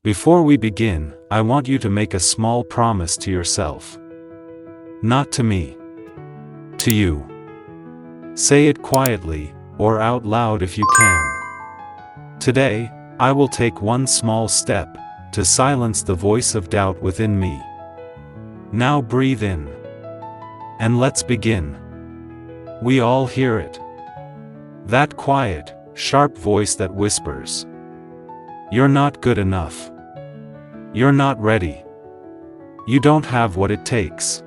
Before we begin, I want you to make a small promise to yourself. Not to me. To you. Say it quietly, or out loud if you can. Today, I will take one small step to silence the voice of doubt within me. Now breathe in. And let's begin. We all hear it. That quiet, sharp voice that whispers, "You're not good enough. You're not ready. You don't have what it takes."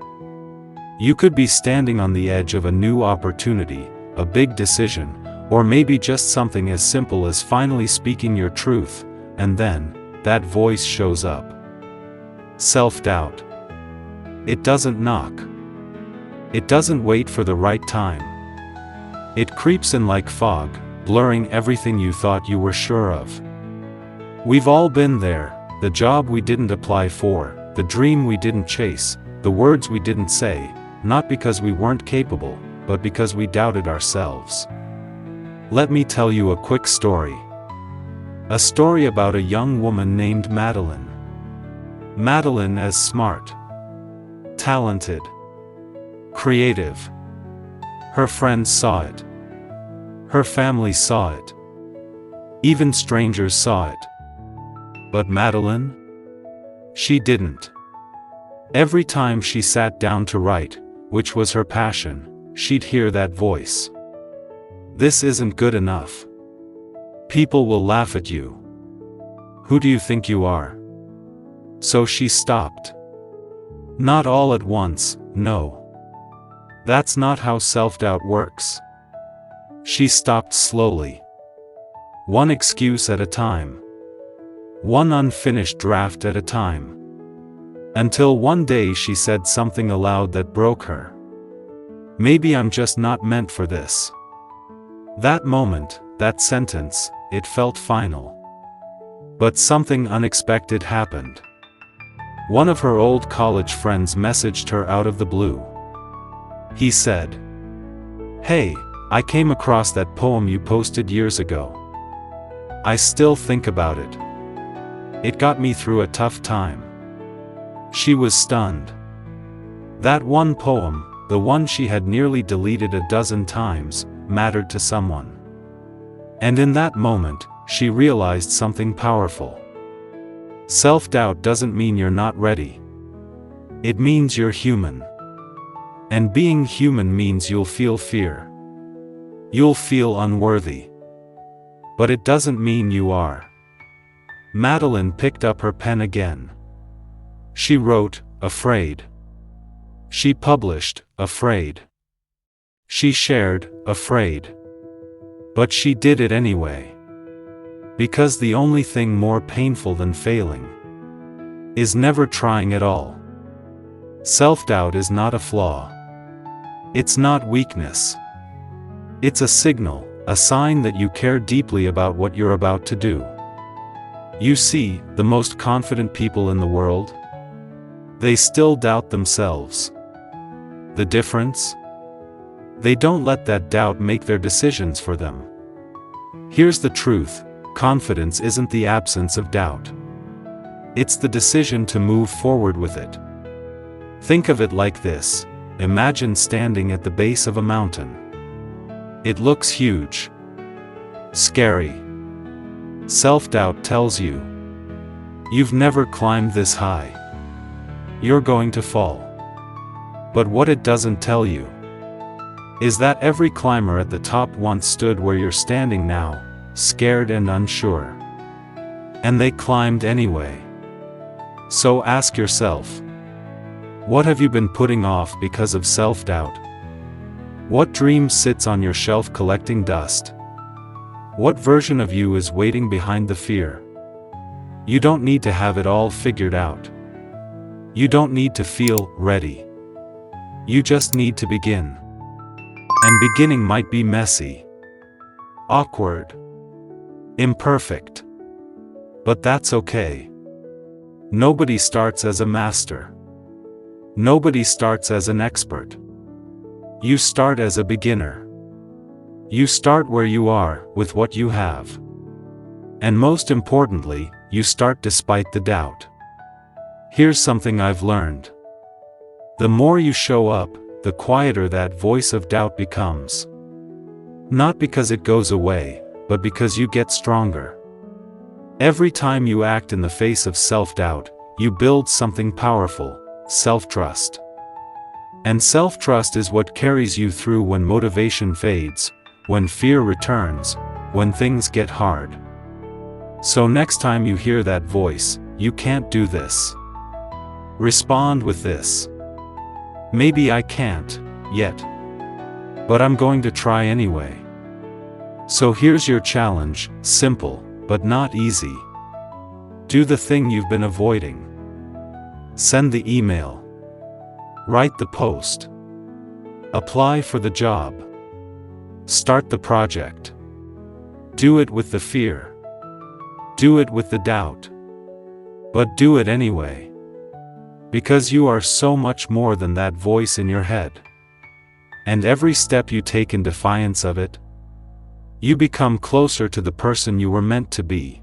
You could be standing on the edge of a new opportunity, a big decision, or maybe just something as simple as finally speaking your truth, and then, that voice shows up. Self-doubt. It doesn't knock. It doesn't wait for the right time. It creeps in like fog, blurring everything you thought you were sure of. We've all been there, the job we didn't apply for, the dream we didn't chase, the words we didn't say, not because we weren't capable, but because we doubted ourselves. Let me tell you a quick story. A story about a young woman named Madeline. Madeline is smart, talented, creative. Her friends saw it. Her family saw it. Even strangers saw it. But Madeline? She didn't. Every time she sat down to write, which was her passion, she'd hear that voice. "This isn't good enough. People will laugh at you. Who do you think you are?" So she stopped. Not all at once, no. That's not how self-doubt works. She stopped slowly. One excuse at a time. One unfinished draft at a time. Until one day she said something aloud that broke her. "Maybe I'm just not meant for this." That moment, that sentence, it felt final. But something unexpected happened. One of her old college friends messaged her out of the blue. He said, "Hey, I came across that poem you posted years ago. I still think about it. It got me through a tough time." She was stunned. That one poem, the one she had nearly deleted a dozen times, mattered to someone. And in that moment, she realized something powerful. Self-doubt doesn't mean you're not ready. It means you're human. And being human means you'll feel fear. You'll feel unworthy. But it doesn't mean you are. Madeline picked up her pen again. She wrote, afraid. She published, afraid. She shared, afraid. But she did it anyway. Because the only thing more painful than failing is never trying at all. Self-doubt is not a flaw. It's not weakness. It's a signal, a sign that you care deeply about what you're about to do. You see, the most confident people in the world? They still doubt themselves. The difference? They don't let that doubt make their decisions for them. Here's the truth, confidence isn't the absence of doubt. It's the decision to move forward with it. Think of it like this. Imagine standing at the base of a mountain. It looks huge. Scary. Self-doubt tells you, you've never climbed this high. You're going to fall. But what it doesn't tell you is that every climber at the top once stood where you're standing now, scared and unsure. And they climbed anyway. So ask yourself, what have you been putting off because of self-doubt? What dream sits on your shelf collecting dust? What version of you is waiting behind the fear? You don't need to have it all figured out. You don't need to feel ready. You just need to begin. And beginning might be messy, awkward, imperfect. But that's okay. Nobody starts as a master. Nobody starts as an expert. You start as a beginner. You start where you are, with what you have. And most importantly, you start despite the doubt. Here's something I've learned. The more you show up, the quieter that voice of doubt becomes. Not because it goes away, but because you get stronger. Every time you act in the face of self-doubt, you build something powerful, self-trust. And self-trust is what carries you through when motivation fades, when fear returns, when things get hard. So next time you hear that voice, "You can't do this," respond with this: "Maybe I can't, yet. But I'm going to try anyway." So here's your challenge, simple, but not easy. Do the thing you've been avoiding. Send the email. Write the post. Apply for the job. Start the project. Do it with the fear. Do it with the doubt. But do it anyway. Because you are so much more than that voice in your head. And every step you take in defiance of it, you become closer to the person you were meant to be.